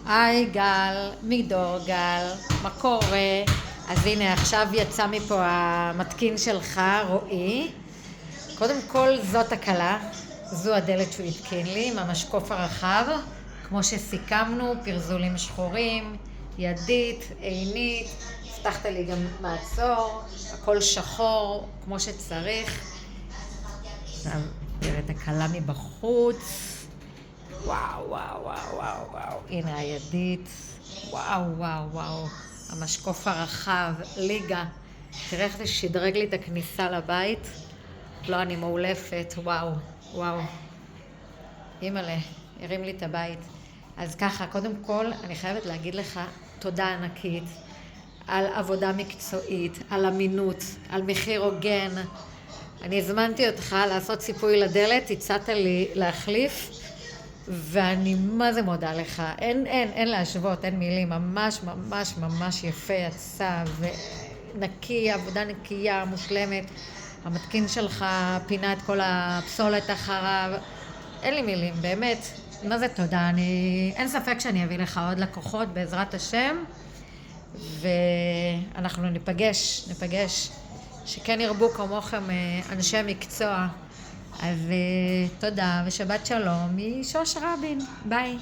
היי גל, מדור גל, מה קורה? אז הנה עכשיו יצא מפה המתקין שלך, רועי. קודם כל זאת הקלה, זו הדלת שהוא התקין לי עם המשקוף הרחב. כמו שסיכמנו, פרזולים שחורים, ידית, עינית, הבטחת לי גם מעצור, הכל שחור כמו שצריך. עכשיו תראה את הקלה מבחוץ. וואו, וואו, וואו, וואו, וואו. הנה הידית. וואו, וואו, וואו. המשקוף הרחב, ליגה. תראה איך זה שדרג לי את הכניסה לבית. לא, אני מאולפת. וואו, וואו. אימא'לה, הרים לי את הבית. אז ככה, קודם כל, אני חייבת להגיד לך תודה ענקית על עבודה מקצועית, על אמינות, על מחיר הוגן. אני הזמנתי אותך לעשות ציפוי לדלת, הצעת לי להחליף. ואני מה זה מודה לך, אין להשוות, אין מילים, ממש ממש ממש יפה יצא ונקי, עבודה נקייה, מושלמת. המתקין שלך פינה את כל הפסולת אחריו, אין לי מילים, באמת, מה זה תודה, אין ספק שאני אביא לך עוד לקוחות בעזרת השם, ואנחנו ניפגש, שכן ירבו כמוכם אנשי מקצוע. אז תודה ושבת שלום משוש רבין, ביי.